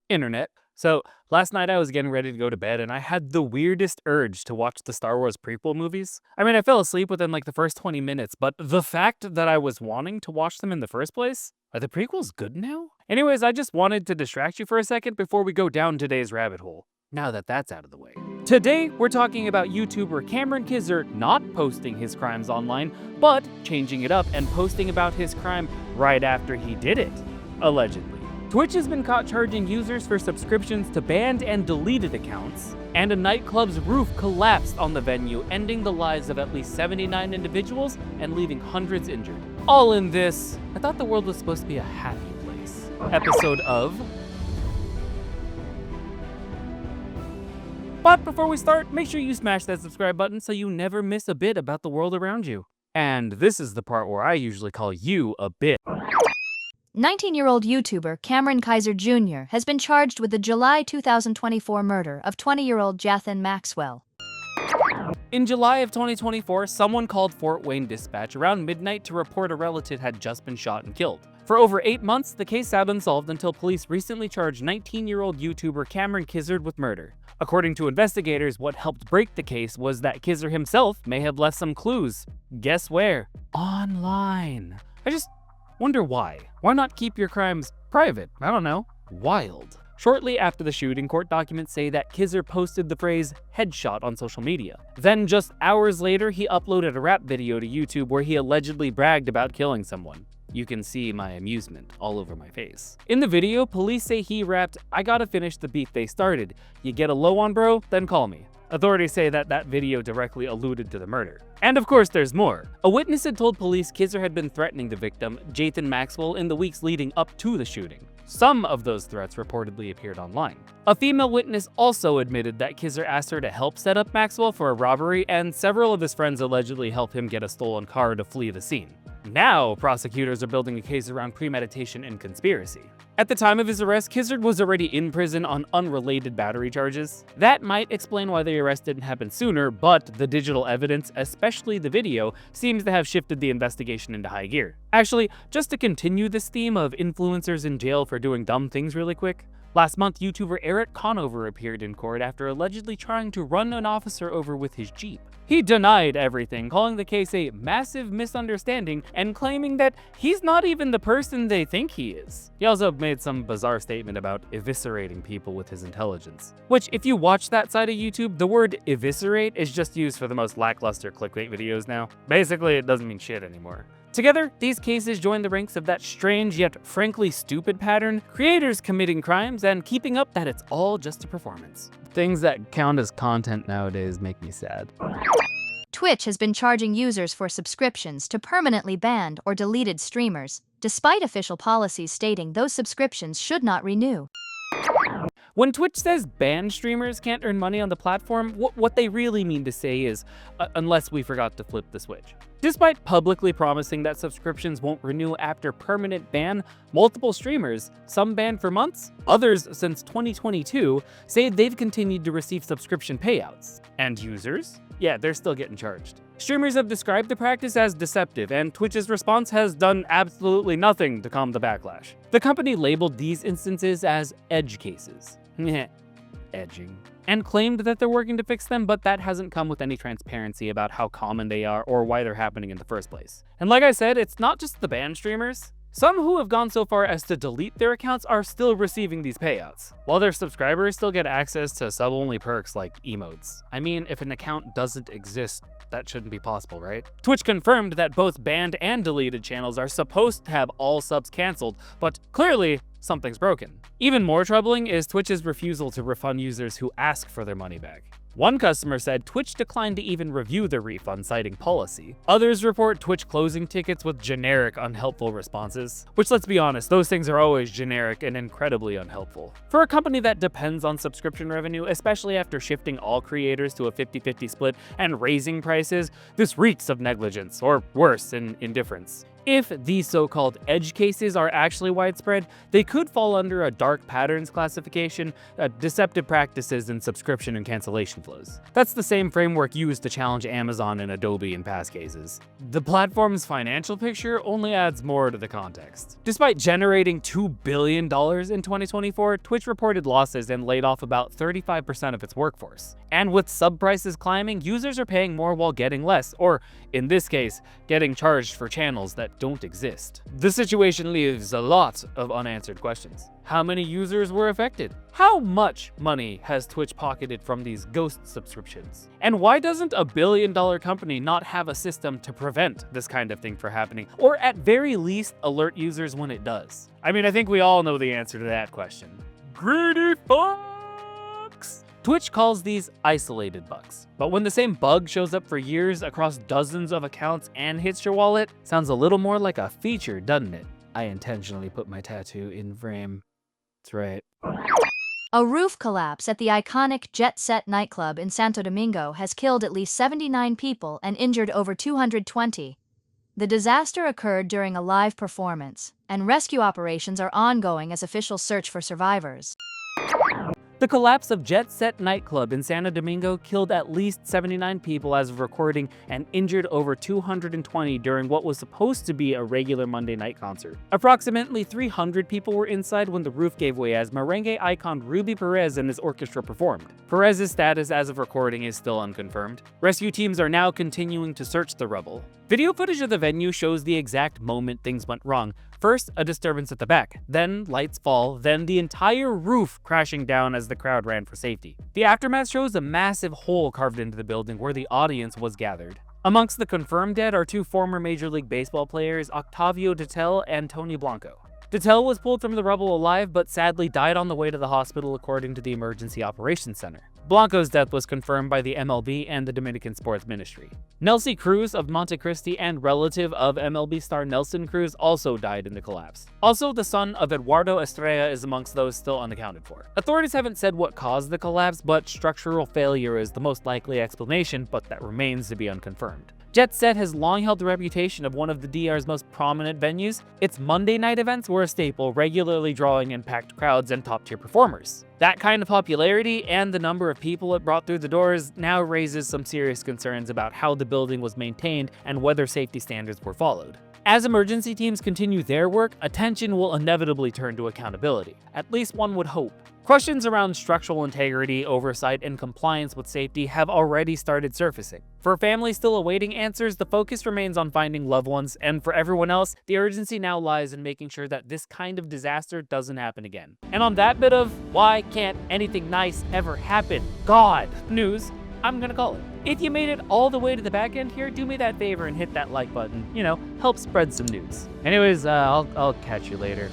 Internet. So, last night I was getting ready to go to bed and I had the weirdest urge to watch the Star Wars prequel movies. I mean, I fell asleep within like the first 20 minutes, but the fact that I was wanting to watch them in the first place, are the prequels good now? Anyways, I just wanted to distract you for a second before we go down today's rabbit hole. Now that that's out of the way. Today, we're talking about YouTuber Cameron Kizer not posting his crimes online, but changing it up and posting about his crime right after he did it, allegedly. Twitch has been caught charging users for subscriptions to banned and deleted accounts, and a nightclub's roof collapsed on the venue, ending the lives of at least 79 individuals and leaving hundreds injured. All in this, I thought the world was supposed to be a happy place. Episode of... But before we start, make sure you smash that subscribe button so you never miss a bit about the world around you. And this is the part where I usually call you a bit. 19-year-old YouTuber Cameron Kizer Jr. has been charged with the July 2024 murder of 20-year-old Jathan Maxwell. In July of 2024, someone called Fort Wayne Dispatch around midnight to report a relative had just been shot and killed. For over 8 months, the case sat unsolved until police recently charged 19-year-old YouTuber Cameron Kizer with murder. According to investigators, what helped break the case was that Kizer himself may have left some clues. Guess where? Online. I just wonder why. Why not keep your crimes private? I don't know. Wild. Shortly after the shooting, court documents say that Kizer posted the phrase headshot on social media. Then just hours later, he uploaded a rap video to YouTube where he allegedly bragged about killing someone. You can see my amusement all over my face. In the video, police say he rapped, "I gotta finish the beat they started. You get a low on bro, then call me." Authorities say that video directly alluded to the murder. And of course, there's more. A witness had told police Kizer had been threatening the victim, Jathan Maxwell, in the weeks leading up to the shooting. Some of those threats reportedly appeared online. A female witness also admitted that Kizer asked her to help set up Maxwell for a robbery, and several of his friends allegedly helped him get a stolen car to flee the scene. Now, prosecutors are building a case around premeditation and conspiracy. At the time of his arrest, Kizer was already in prison on unrelated battery charges. That might explain why the arrest didn't happen sooner, but the digital evidence, especially the video, seems to have shifted the investigation into high gear. Actually, just to continue this theme of influencers in jail for doing dumb things really quick, last month, YouTuber Eric Conover appeared in court after allegedly trying to run an officer over with his Jeep. He denied everything, calling the case a massive misunderstanding and claiming that he's not even the person they think he is. He also made some bizarre statement about eviscerating people with his intelligence. Which, if you watch that side of YouTube, the word eviscerate is just used for the most lackluster clickbait videos now. Basically, it doesn't mean shit anymore. Together, these cases join the ranks of that strange yet frankly stupid pattern, creators committing crimes and keeping up that it's all just a performance. Things that count as content nowadays make me sad. Twitch has been charging users for subscriptions to permanently banned or deleted streamers, despite official policies stating those subscriptions should not renew. When Twitch says banned streamers can't earn money on the platform, what they really mean to say is, unless we forgot to flip the switch. Despite publicly promising that subscriptions won't renew after permanent ban, multiple streamers, some banned for months, others since 2022, say they've continued to receive subscription payouts. And users? Yeah, they're still getting charged. Streamers have described the practice as deceptive, and Twitch's response has done absolutely nothing to calm the backlash. The company labeled these instances as edge cases. Edging. And claimed that they're working to fix them, but that hasn't come with any transparency about how common they are or why they're happening in the first place. And like I said, it's not just the banned streamers. Some who have gone so far as to delete their accounts are still receiving these payouts, while their subscribers still get access to sub-only perks like emotes. I mean, if an account doesn't exist, that shouldn't be possible, right? Twitch confirmed that both banned and deleted channels are supposed to have all subs canceled, but clearly, something's broken. Even more troubling is Twitch's refusal to refund users who ask for their money back. One customer said Twitch declined to even review the refund, citing policy. Others report Twitch closing tickets with generic, unhelpful responses. Which, let's be honest, those things are always generic and incredibly unhelpful. For a company that depends on subscription revenue, especially after shifting all creators to a 50-50 split and raising prices, this reeks of negligence, or worse, indifference. If these so-called edge cases are actually widespread, they could fall under a dark patterns classification, deceptive practices, and subscription and cancellation flows. That's the same framework used to challenge Amazon and Adobe in past cases. The platform's financial picture only adds more to the context. Despite generating $2 billion in 2024, Twitch reported losses and laid off about 35% of its workforce. And with sub prices climbing, users are paying more while getting less, or in this case, getting charged for channels that don't exist. The situation leaves a lot of unanswered questions. How many users were affected? How much money has Twitch pocketed from these ghost subscriptions? And why doesn't a billion-dollar company not have a system to prevent this kind of thing from happening, or at very least alert users when it does? I mean, I think we all know the answer to that question. Greedy fucks! Twitch calls these isolated bugs. But when the same bug shows up for years across dozens of accounts and hits your wallet, sounds a little more like a feature, doesn't it? I intentionally put my tattoo in frame. That's right. A roof collapse at the iconic Jet Set nightclub in Santo Domingo has killed at least 79 people and injured over 220. The disaster occurred during a live performance, and rescue operations are ongoing as officials search for survivors. The collapse of Jet Set nightclub in Santo Domingo killed at least 79 people as of recording and injured over 220 during what was supposed to be a regular Monday night concert. Approximately 300 people were inside when the roof gave way as merengue icon Ruby Perez and his orchestra performed. Perez's status as of recording is still unconfirmed. Rescue teams are now continuing to search the rubble. Video footage of the venue shows the exact moment things went wrong. First, a disturbance at the back, then lights fall, then the entire roof crashing down as the crowd ran for safety. The aftermath shows a massive hole carved into the building where the audience was gathered. Amongst the confirmed dead are two former Major League Baseball players, Octavio Detel and Tony Blanco. Detel was pulled from the rubble alive, but sadly died on the way to the hospital according to the Emergency Operations Center. Blanco's death was confirmed by the MLB and the Dominican Sports Ministry. Nelsie Cruz of Montecristi and relative of MLB star Nelson Cruz also died in the collapse. Also, the son of Eduardo Estrella is amongst those still unaccounted for. Authorities haven't said what caused the collapse, but structural failure is the most likely explanation, but that remains to be unconfirmed. Jet Set has long held the reputation of one of the DR's most prominent venues. Its Monday night events were a staple, regularly drawing in packed crowds and top-tier performers. That kind of popularity and the number of people it brought through the doors now raises some serious concerns about how the building was maintained and whether safety standards were followed. As emergency teams continue their work, attention will inevitably turn to accountability. At least one would hope. Questions around structural integrity, oversight, and compliance with safety have already started surfacing. For families still awaiting answers, the focus remains on finding loved ones, and for everyone else, the urgency now lies in making sure that this kind of disaster doesn't happen again. And on that bit of why can't anything nice ever happen, God, news, I'm gonna call it. If you made it all the way to the back end here, do me that favor and hit that like button. You know, help spread some news. Anyways, I'll catch you later.